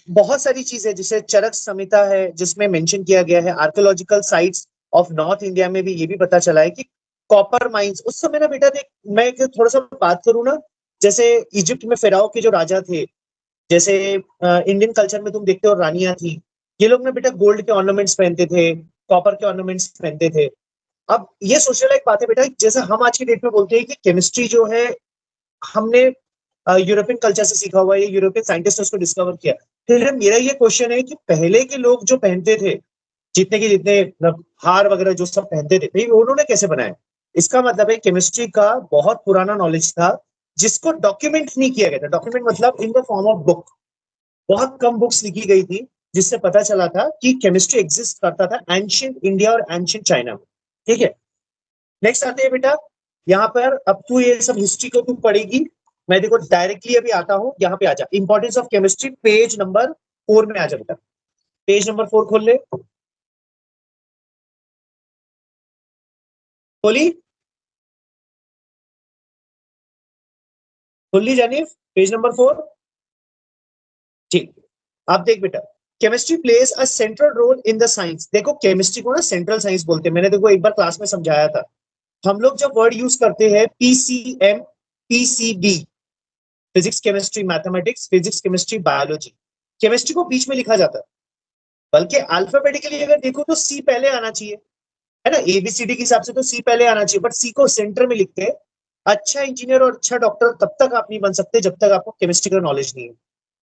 बहुत सारी चीजें जैसे चरक संहिता है जिसमें मेंशन किया गया है, archaeological sites of north India में भी ये भी पता चला है कि कॉपर माइंस उस समय ना बेटा देख, मैं थोड़ा सा बात करूँ ना, जैसे इजिप्ट में फिराओ के जो राजा थे, जैसे इंडियन कल्चर में तुम देखते हो रानियां थी, ये लोग ना बेटा गोल्ड के ऑर्नामेंट्स पहनते थे, कॉपर के ऑर्नामेंट्स पहनते थे। अब ये सोचने लायक बात है बेटा, जैसे हम आज की डेट में बोलते हैं कि केमिस्ट्री जो है हमने यूरोपियन कल्चर से सीखा हुआ है, यूरोपियन साइंटिस्ट ने उसको डिस्कवर किया। फिर मेरा ये क्वेश्चन है कि पहले के लोग जो पहनते थे, जितने के जितने मतलब हार वगैरह जो सब पहनते थे, भाई उन्होंने कैसे बनाया? इसका मतलब है केमिस्ट्री का बहुत पुराना नॉलेज था जिसको डॉक्यूमेंट नहीं किया गया था। डॉक्यूमेंट मतलब in the form of book, बहुत कम बुक्स लिखी गई थी जिससे पता चला था कि केमिस्ट्री एग्जिस्ट करता था एंशियंट इंडिया और एंशियंट चाइना में। ठीक है, नेक्स्ट आते हैं बेटा, यहाँ पर अब तू ये सब हिस्ट्री को तू पढ़ेगी, मैं देखो डायरेक्टली अभी आता हूँ, यहाँ पे आ जा, importance of chemistry page number 4 में आ जा बेटा, पेज नंबर 4 खोल ले, खोली खोल ली जानिफ, पेज नंबर 4। ठीक, आप देख बेटा, chemistry plays a central role in the science. देखो केमिस्ट्री को ना सेंट्रल साइंस बोलते हैं, मैंने देखो एक बार क्लास में समझाया था। हम लोग जब वर्ड यूज करते हैं PCM, PCB, physics chemistry mathematics, physics chemistry biology, chemistry को बीच में लिखा जाता है, बल्कि अल्फाबेटिकली अगर देखो तो सी पहले आना चाहिए, है ना, एबीसीडी के हिसाब से तो सी पहले आना चाहिए, बट सी को सेंटर में लिखते हैं। अच्छा इंजीनियर और अच्छा डॉक्टर तब तक आप नहीं बन सकते जब तक आपको केमिस्ट्री का नॉलेज नहीं है।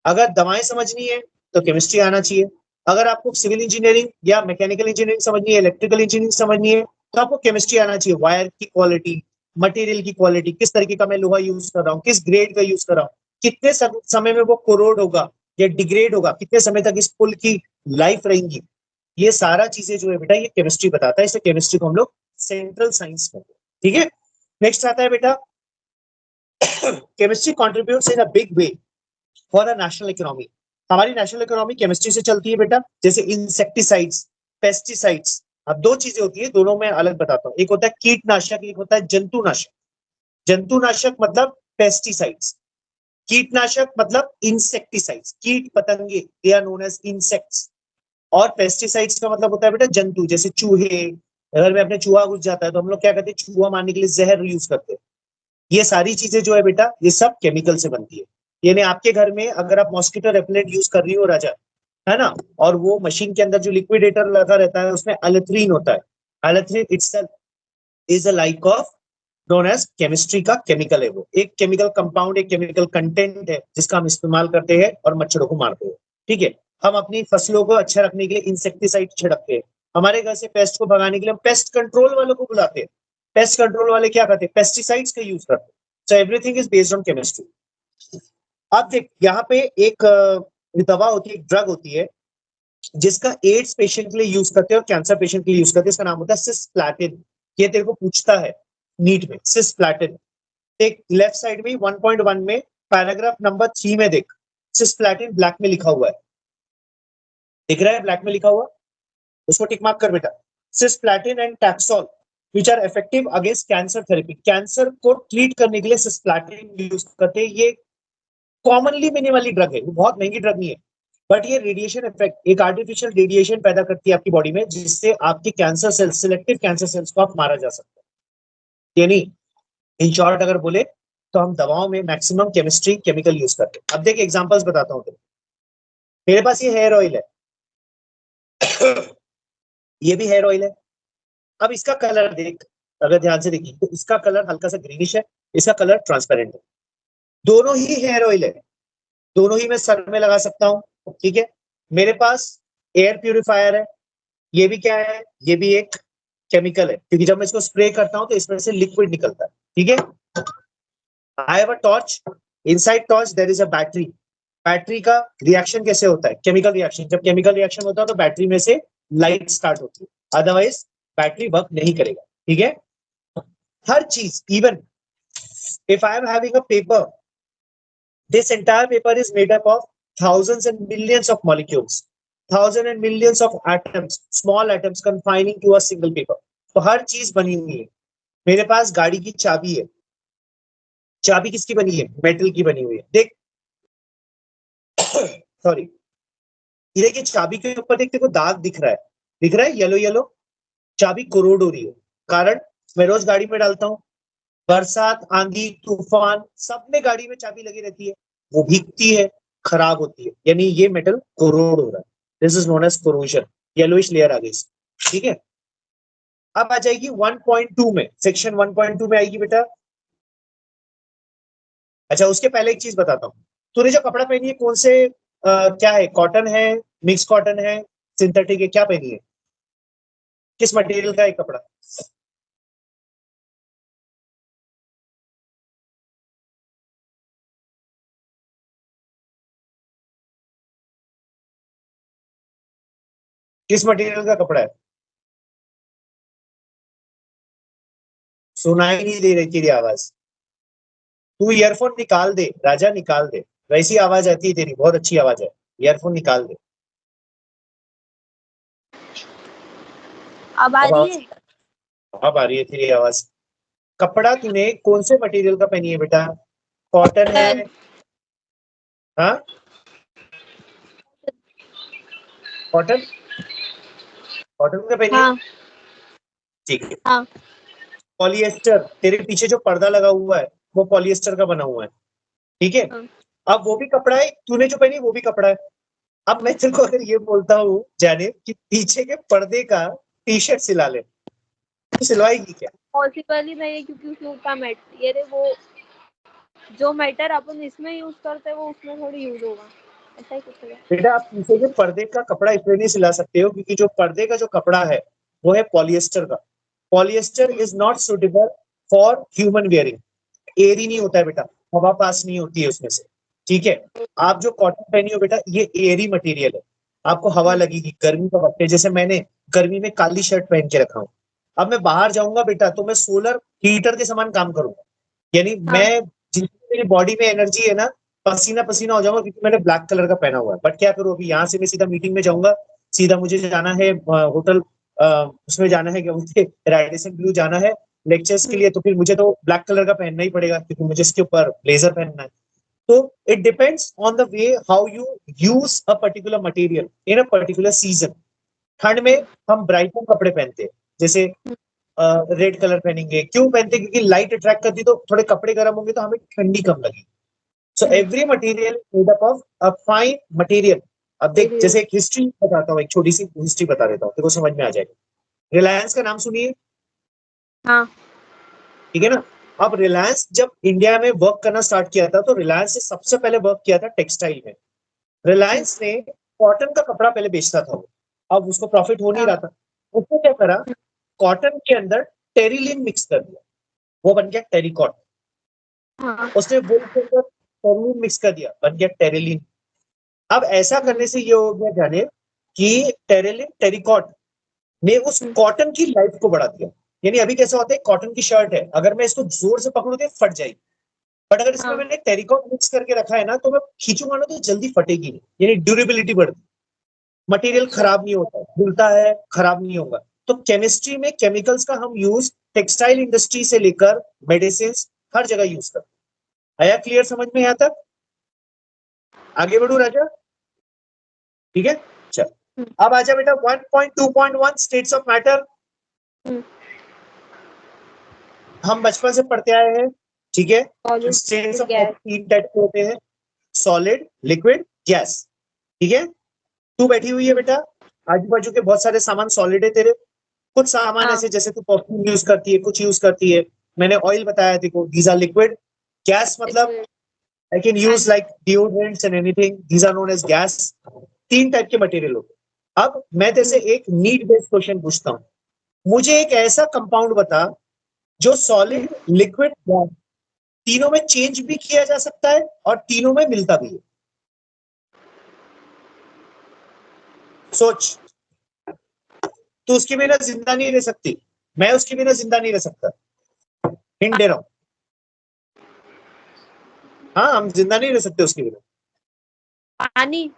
अगर दवाएं समझनी है तो केमिस्ट्री आना चाहिए, अगर आपको सिविल इंजीनियरिंग या मैकेनिकल इंजीनियरिंग समझनी है, इलेक्ट्रिकल इंजीनियरिंग समझनी है, तो आपको केमिस्ट्री आना चाहिए। वायर की क्वालिटी, मटेरियल की क्वालिटी, किस तरीके का मैं लोहा यूज कर रहा हूँ, किस ग्रेड का यूज कर रहा हूँ, कितने समय में वो कोरोड होगा या डिग्रेड होगा, कितने समय तक इस पुल की लाइफ रहेंगी, ये सारा चीजें जो है बेटा ये केमिस्ट्री बताता है, इसलिए केमिस्ट्री को हम लोग सेंट्रल साइंस में। ठीक है, नेक्स्ट आता है बेटा, chemistry contributes in a big way for a national economy. हमारी नेशनल इकोनॉमी केमिस्ट्री से चलती है बेटा, जैसे इंसेक्टिसाइड्स, पेस्टिसाइड्स। अब दो चीजें होती है, दोनों में अलग बताता हूँ, एक होता है कीटनाशक, एक होता है जंतुनाशक। जंतुनाशक मतलब पेस्टिसाइड्स, कीटनाशक मतलब इंसेक्टिसाइड्स, कीट पतंगे, they are known as insects. और पेस्टिसाइड्स का मतलब होता है बेटा जंतु, जैसे चूहे, अगर में अपने चूहा घुस जाता है तो हम लोग क्या करते हैं, चूहा मारने के लिए जहर यूज करते हैं। ये सारी चीजें जो है बेटा ये सब केमिकल से बनती है। यानी आपके घर में अगर आप मॉस्किटो रेपेलेंट यूज कर रही हो राजा, है ना, और वो मशीन के अंदर जो लिक्विडेटर लगा रहता है उसमें एलेथ्रीन होता है, allethrin itself is a like of known as chemistry का केमिकल है, वो एक केमिकल कंपाउंड, एक केमिकल कंटेंट है जिसका हम इस्तेमाल करते हैं और मच्छरों को मारते हैं। ठीक है, हम अपनी फसलों को अच्छा रखने के लिए इंसेक्टिसाइड छिड़कते हैं, हमारे घर से पेस्ट को भगाने के लिए हम पेस्ट कंट्रोल वालों को बुलाते हैं, पेस्ट कंट्रोल वाले क्या करते हैं, पेस्टिसाइड्स का यूज करते हैं। So everything is based on chemistry. अब देख यहाँ पे एक दवा होती है, एक ड्रग होती है जिसका एड्स पेशेंट के लिए यूज करते हैं और कैंसर पेशेंट के लिए यूज करते हैं, इसका नाम होता है सिस्प्लैटिन। ये तेरे को पूछता है नीट में, सिस्प्लैटिन। देख लेफ्ट साइड में 1.1 में पैराग्राफ नंबर 3 में देख, सिस्प्लैटिन ब्लैक में लिखा हुआ है, दिख रहा है ब्लैक में लिखा हुआ, उसको टिक मार्क कर बेटा। Cisplatin and taxol which are effective against cancer therapy, cancer को ट्रीट करने के लिए सिस्प्लैटिन यूज करते हैं। ये कॉमनली मिलने वाली ड्रग है, वो बहुत महंगी ड्रग नहीं है, बट ये रेडिएशन इफेक्ट, एक आर्टिफिशियल रेडिएशन पैदा करती है आपकी बॉडी में जिससे आपके cancer cells, selective cancer cells को आप मारा जा सकता है। यानी इन शॉर्ट अगर बोले तो हम दवाओं में मैक्सिमम केमिस्ट्री केमिकल यूज करते हैं। अब देख एग्जांपल्स बताता हूँ, मेरे पास ये हेयर ऑयल है, ये भी हेयर ऑयल है। अब इसका कलर देख, अगर ध्यान से देखिए तो इसका कलर हल्का सा ग्रीनिश है, इसका कलर ट्रांसपेरेंट है। दोनों ही हेयर ऑयल है, दोनों ही मैं सर में लगा सकता हूँ। ठीक है, मेरे पास एयर प्यूरिफायर है, ये भी क्या है, ये भी एक केमिकल है, क्योंकि जब मैं इसको स्प्रे करता हूँ तो इसमें से लिक्विड निकलता है। ठीक है, I have a torch, inside torch there is a battery. Battery का रिएक्शन कैसे होता है, केमिकल रिएक्शन, जब केमिकल रिएक्शन होता है तो बैटरी में से लाइट स्टार्ट होती है, अदरवाइज बैटरी वर्क नहीं करेगा। ठीक है, हर चीज, even if I am having a paper, this entire paper is made up of thousands and millions of molecules, thousands and millions of atoms, small atoms confining to a single paper। तो हर चीज बनी हुई है। मेरे पास गाड़ी की चाबी है, चाबी किसकी बनी है, मेटल की बनी हुई है। देख सॉरी, ये देखिए चाबी के ऊपर देखते को दाग दिख रहा है येलो येलो, चाबी कोरोड हो रही है। कारण मैं रोज गाड़ी में डालता हूँ, बरसात आंधी तूफान सब में गाड़ी में चाबी लगी रहती है, वो भीगती है, खराब होती है, यानी ये मेटल कोरोड हो रहा है। This is known as corrosion, yellowish layer आ गई इसकी, ठीक है। अब आ जाएगी 1.2 में, सेक्शन 1.2 में आएगी बेटा। अच्छा उसके पहले एक चीज बताता हूँ, तूने जो कपड़ा पहनी है कौन से क्या है, कॉटन है, मिक्स कॉटन है, सिंथेटिक है, क्या पहनी है, किस मटेरियल का है कपड़ा? किस मटेरियल का कपड़ा है? सुनाई नहीं दे रही तेरी आवाज, तू ईयरफोन निकाल दे राजा, निकाल दे, वैसी आवाज आती है तेरी, बहुत अच्छी आवाज है, ईयरफोन निकाल दे। अब आ अब रही आवाज, है? अब आ रही है तेरी आवाज। कपड़ा तूने कौन से मटेरियल का पहनी है बेटा? कॉटन है? हाँ कॉटन, कॉटन का पहनी है, हाँ ठीक है। हाँ पॉलिएस्टर, तेरे पीछे जो पर्दा लगा हुआ है वो पॉलिएस्टर का बना हुआ है, ठीक है। हाँ। अब वो भी कपड़ा है, तूने जो पहनी वो भी कपड़ा है। अब मैं तेरे को अगर ये बोलता हूँ जाने कि पीछे के पर्दे का टी शर्ट सिला ले, तो सिलवाएगी क्या? पॉसिबल ही नहीं है, क्योंकि उसमें उतना मैटर, वो जो मैटर अपन इसमें यूज करते हैं वो उसमें थोड़ी यूज होगा, ऐसा ही कुछ है। बेटा आप पीछे के पर्दे का कपड़ा इसलिए नहीं सिला सकते हो क्योंकि जो पर्दे का जो कपड़ा है वो है पॉलिएस्टर का। Polyester is not suitable for human wearing, air ही नहीं होता है बेटा, हवा पास नहीं होती है उसमें से, ठीक है। आप जो कॉटन पहनी हो बेटा ये एयरी मटेरियल है, आपको हवा लगेगी, गर्मी का वक्त है, जैसे मैंने गर्मी में काली शर्ट पहन के रखा हूं, अब मैं बाहर जाऊंगा बेटा तो मैं सोलर हीटर के समान काम करूंगा, यानी हाँ मैं जितनी मेरी बॉडी में एनर्जी है ना, पसीना पसीना हो जाऊंगा क्योंकि मैंने ब्लैक कलर का पहना हुआ है। बट क्या करूँ, अभी यहाँ से मैं सीधा मीटिंग में जाऊंगा, सीधा मुझे जाना है होटल, उसमें जाना है, क्या बोलते हैं, रेडिसन ब्लू जाना है लेक्चर्स के लिए, तो फिर मुझे तो ब्लैक कलर का पहनना ही पड़ेगा क्योंकि मुझे इसके ऊपर ब्लेजर पहनना है। तो it depends on the way how you use a particular material in a particular season. ठंड में हम ब्राइटन कपड़े पहनते हैं, जैसे रेड कलर पहनेंगे, क्यों पहनते हैं, क्योंकि लाइट अट्रैक्ट करती है, तो थोड़े कपड़े गर्म होंगे तो हमें ठंडी कम लगेगी। So every material made up of a fine material. अब देख जैसे एक हिस्ट्री बताता हूँ, एक छोटी सी हिस्ट्री बता देता हूँ, देखो समझ में आ जाएगा। रिलायंस का नाम सुनिए, हाँ ठीक है ना। अब रिलायंस जब इंडिया में वर्क करना स्टार्ट किया था तो रिलायंस ने सबसे पहले वर्क किया था टेक्सटाइल में। रिलायंस ने कॉटन का कपड़ा पहले बेचता था वो, अब उसको प्रॉफिट हो नहीं हाँ रहा था, उसने क्या करा, कॉटन के अंदर टेरिलिन मिक्स कर दिया, वो बन गया टेरिकॉट। हाँ उसने वुल के अंदर टेरिलिन मिक्स कर दिया, बन गया टेरिलिन। अब ऐसा करने से ये हो गया जाने कि टेरिलिन टेरिकॉट ने उस कॉटन की लाइफ को बढ़ा दिया। यानी अभी कैसा होता है, कॉटन की शर्ट है, अगर मैं इसको जोर से पकड़ू तो फट जाएगी, बट अगर इसमें हाँ मैंने टेरिकॉट मिक्स करके रखा है ना तो मैं खींचूंगा ना तो जल्दी फटेगी नहीं, यानी ड्यूरेबिलिटी बढ़ती, मटेरियल अच्छा खराब नहीं होता, धुलता है खराब नहीं होगा। तो केमिस्ट्री में केमिकल्स का हम यूज टेक्सटाइल इंडस्ट्री से लेकर मेडिसिन हर जगह यूज करते हैं। आया क्लियर समझ में यहाँ तक? आगे बढ़ू राजा, ठीक है। चल अब आजा बेटा 1.2.1 स्टेट्स ऑफ मैटर। हम बचपन से पढ़ते आए हैं, ठीक है। States solid of matter gas. तीन टाइप के होते हैं, सॉलिड लिक्विड गैस, ठीक है। तू बैठी हुई है बेटा, आजू बाजू के बहुत सारे सामान सॉलिड है तेरे, कुछ सामान हाँ ऐसे जैसे तू परफ्यूम यूज करती है, कुछ यूज करती है, मैंने ऑयल बताया देखो, दीज आर लिक्विड। गैस मतलब liquid. I can use like deodorants and anything, these are known as gas. तीन टाइप के मटेरियल होते हैं। अब मैं तेरे से एक नीड बेस्ड क्वेश्चन पूछता हूँ, मुझे एक ऐसा कंपाउंड बता जो सॉलिड लिक्विड गैस तीनों में चेंज भी किया जा सकता है और तीनों में मिलता भी है। सोच, तू उसके बिना जिंदा नहीं रह सकती, मैं उसके बिना जिंदा नहीं रह सकता, हिंट दे रहा हूं। हाँ हम जिंदा नहीं रह सकते उसके बिना। पानी।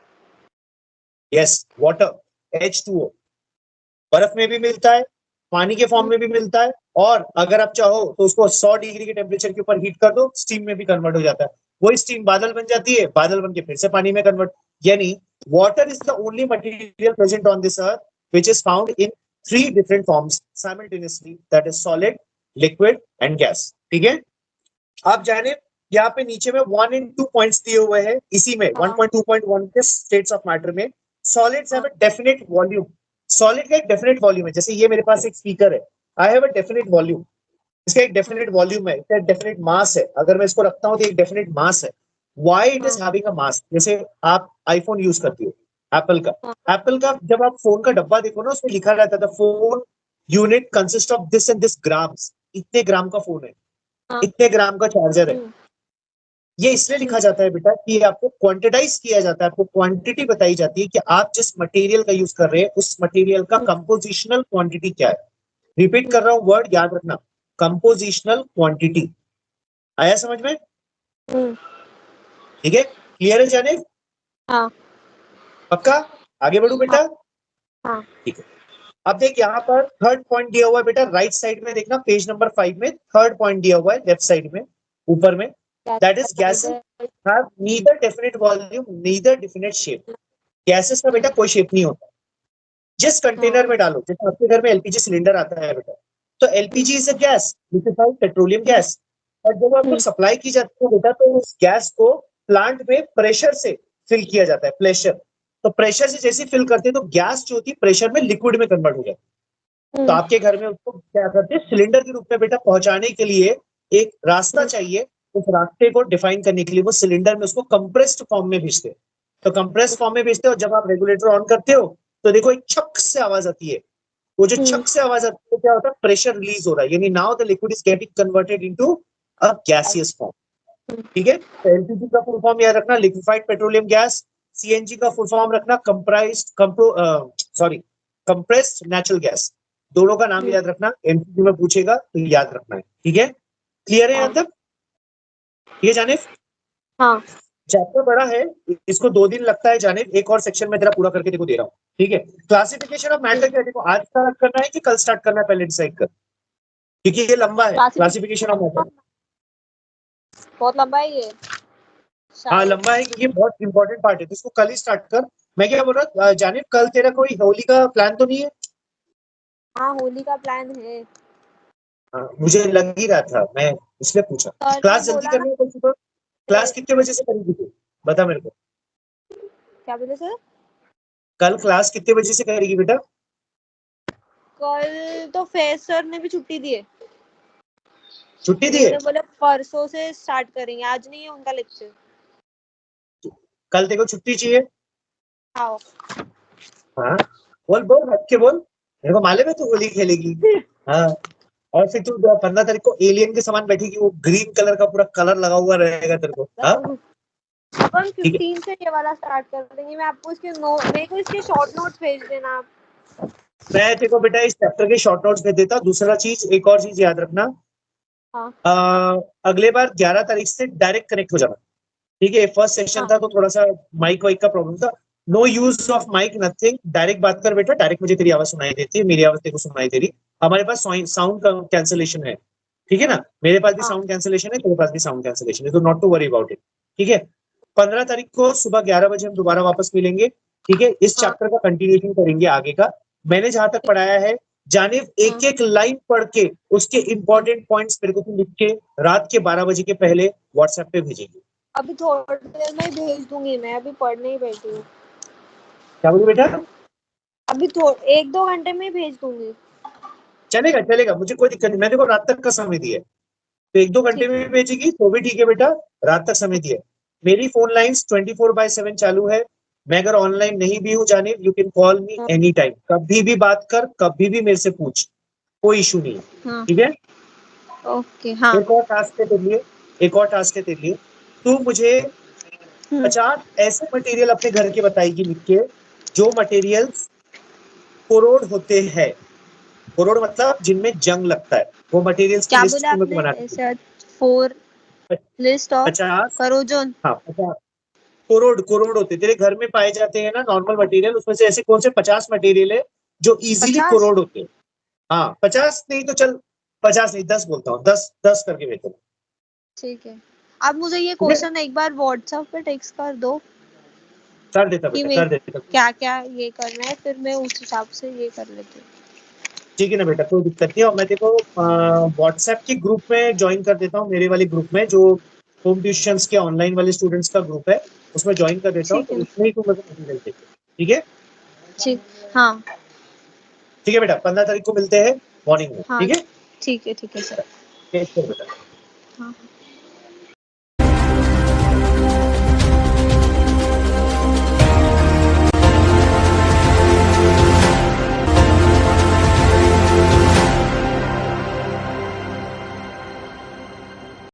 यस वाटर, H2O, बर्फ में भी मिलता है, पानी के फॉर्म में भी मिलता है, और अगर आप चाहो तो उसको 100 डिग्री के टेम्परेचर के ऊपर हीट कर दो, स्टीम में भी कन्वर्ट हो जाता है। वही स्टीम बादल बन जाती है, बादल बन के फिर से पानी में कन्वर्ट, यानी Water is the only material present on this earth which is found in 3 different forms simultaneously, that is solid, liquid and gas. ठीक है, आप जाने यहाँ पे नीचे में 1 and 2 पॉइंट्स दिए हुए हैं, इसी में 1.2.1 के स्टेट्स ऑफ मैटर में solids have a definite volume. Solid का एक डेफिनेट वॉल्यूम है, जैसे ये मेरे पास एक स्पीकर है, I have a definite volume, इसका एक डेफिनेट वॉल्यूम है, इसका एक डेफिनेट मास है, अगर मैं इसको रखता हूँ तो एक डेफिनेट मास है. Why it is having a mass? जैसे आप आईफोन यूज करती हो, एप्पल का, एप्पल का जब आप फोन का डब्बा देखो ना, उसमें लिखा रहता था phone unit consist of this and this grams, इतने ग्राम का फोन है, इतने ग्राम का चार्जर है. ये इसलिए लिखा जाता है बेटा कि आपको क्वांटिटाइज किया जाता है, आपको क्वांटिटी बताई जाती है कि आप जिस मटेरियल का यूज कर रहे हैं उस मटेरियल का कंपोजिशनल क्वांटिटी क्या है. रिपीट कर रहा हूं वर्ड, याद रखना, कंपोजिशनल क्वांटिटी. आया समझ में? ठीक है, क्लियर है जाने? हाँ. पक्का? आगे बढ़ू बेटा? हाँ. ठीक है, अब देख यहाँ पर थर्ड पॉइंट दिया हुआ है बेटा, राइट साइड में देखना, पेज नंबर 5 में थर्ड पॉइंट दिया हुआ है, लेफ्ट साइड में ऊपर में, that is gases have neither definite volume neither definite shape. Gases का बेटा कोई शेप नहीं होता. जिस कंटेनर में डालो, जैसे आपके घर में एलपीजी सिलेंडर आता है बेटा, तो LPG is a gas, liquefied petroleum gas, और जब आपको सप्लाई की जाती है बेटा तो उस गैस को प्लांट में प्रेशर से फिल किया जाता है, प्रेशर. तो प्रेशर से जैसे फिल करते हैं तो गैस जो होती है प्रेशर में लिक्विड में कन्वर्ट हो जाती है. तो आपके घर में उसको क्या करते हैं, सिलेंडर के रूप में बेटा पहुंचाने के लिए एक रास्ता चाहिए, उस रास्ते को डिफाइन करने के लिए वो सिलेंडर में उसको कंप्रेस्ड फॉर्म में भेजते हैं. तो कंप्रेस्ड फॉर्म में भेजते हो, जब आप रेगुलेटर ऑन करते हो तो देखो एक छक से आवाज आती है, वो जो छक से आवाज आती है क्या होता है, प्रेशर रिलीज हो रहा है, यानी now the liquid is getting converted into a gaseous form. ठीक है, तो एलपीजी का फुल फॉर्म याद रखना, लिक्विफाइड पेट्रोलियम गैस. सीएनजी का फुल फॉर्म रखना, कंप्रेस्ड नेचुरल गैस. दोनों का नाम याद रखना, एमसीक्यू में पूछेगा तो याद रखना है. ठीक है, क्लियर है यहाँ तक? ये जाने हाँ. चैप्टर बड़ा है, इसको 2 दिन लगता है जाने, एक और सेक्शन में तेरा पूरा करके देखो दे रहा हूँ. ठीक है, क्लासिफिकेशन ऑफ मैटर क्या, देखो आज स्टार्ट करना है कि कल स्टार्ट करना है, पहले डिसाइड कर, क्योंकि ये लंबा है. क्लासिफिकेशन ऑफ मैटर बहुत लंबा है ये. हाँ लंबा है, क्योंकि बहुत इंपॉर्टेंट पार्ट है, तो इसको कल ही स्टार्ट कर. मैं क्या बोल रहा जाने, कल तेरा कोई होली का प्लान तो नहीं है? हाँ, होली का प्लान है. हाँ, मुझे लग ही रहा था, मैं इसलिए पूछा. क्लास जल्दी करनी है कल सुबह? क्लास कितने बजे से करेगी तू, बता मेरे को. क्या बोले सर? कल क्लास कितने बजे से करेगी बेटा? कल तो फैज सर ने भी छुट्टी दी है. छुट्टी दी है? बोले परसों से स्टार्ट करेंगे, आज नहीं है उनका लेक्चर. कल तेरे को छुट्टी चाहिए? हाँ. हाँ बोल बोल, हट के बोल, मेरे को मालूम है तू होली खेलेगी. हाँ, और फिर तू 15 तारीख को एलियन के समान बैठेगी, वो ग्रीन कलर का पूरा कलर लगा हुआ रहेगा तेरे को. हाँ अपन 15 से ये वाला स्टार्ट कर देंगे. मैं आपको इसके मेरे को इसके शॉर्ट नोट्स भेज देना आप. मैं तेरे को बेटा इस चैप्टर के शॉर्ट नोट्स भेज देता. दूसरा चीज, एक और चीज याद रखना, अगले बार 11 तारीख से डायरेक्ट कनेक्ट हो जाना. ठीक है, फर्स्ट सेशन था तो थोड़ा सा माइक वाइक का प्रॉब्लम था. No use of mic, nothing, direct बात कर बेटा. डायरेक्ट मुझे तेरी आवाज सुनाई देती है, मेरी आवाज तेरे को सुनाई दे रही. हमारे पास साउंड कैंसिलेशन है, ठीक है ना, मेरे पास भी साउंड कैंसिलेशन है, तेरे पास भी साउंड कैंसिलेशन है, तो not to worry about it. ठीक है, 15 तारीख को सुबह 11 बजे हम दोबारा वापस मिलेंगे. ठीक है, इस चैप्टर का कंटिन्यूशन करेंगे आगे का. मैंने जहां तक पढ़ाया है जानिब, एक एक लाइन पढ़ के उसके इंपॉर्टेंट पॉइंट्स मेरे को तुम लिख के रात के 12 बजे के पहले व्हाट्सएप पे भेजेंगे. अभी थोड़ी देर में भेज दूंगी, मैं अभी पढ़ने ही बैठी हूँ. क्या बोले बेटा? अभी 1-2 घंटे में भेज दूंगी. चलेगा चलेगा, मुझे कोई दिक्कत नहीं, मैंने को रात तक का समय दिया है, तो 1-2 घंटे में भी भेजेगी तो भी ठीक है बेटा, रात तक समय दिया है. मेरी फोन लाइंस 24/7 चालू है. मैं अगर ऑनलाइन नहीं भी हूँ जाने, you can call me any time, कभी भी बात कर, कभी भी मेरे से पूछ, कोई इशू नहीं है. ठीक है, ओके. हाँ, एक और टास्क है तेरे लिए, एक और टास्क है तेरे लिए. तू मुझे 50 ऐसे मटेरियल अपने घर के बताएगी लिख के, जो मटेरियल्स कोरोड होते हैं. कोरोड मतलब जिनमें जंग लगता है, वो मटेरियल्स की लिस्ट तुम्हें को बनानी है. 4 लिस्ट ऑफ 50, करोजन. हाँ 50 कोरोड होते तेरे घर में पाए जाते हैं ना नॉर्मल मटेरियल, उसमें से ऐसे कौन से 50 मटेरियल है जो इजीली 50? कोरोड होते हैं. हाँ 50 नहीं तो चल, 50 नहीं 10 बोलता हूँ, 10 करके बेहतर. ठीक है, आप मुझे ये क्वेश्चन एक बार व्हाट्सएप पे टेक्स्ट कर दो. कर देता कि बेटा, कर देता। क्या क्या ये करना है, फिर मैं उस हिसाब से ये कर लेती हूँ। ठीक है ना बेटा, कोई दिक्कत नहीं है। और मैं देखो व्हाट्सएप के ग्रुप में ज्वाइन कर देता हूँ, मेरे वाले ग्रुप में जो होम ट्यूशंस के ऑनलाइन वाले स्टूडेंट्स का ग्रुप है, उसमें ज्वाइन कर देता हूँ, ठीक तो है, उसमें ही तुम मेरे को मटेरियल दे दो। ठीक है, ठीक, हाँ ठीक है बेटा, 15 तारीख को मिलते हैं मॉर्निंग में। हाँ, ठीक है, ठीक है सर। टेक केयर बेटा। हाँ।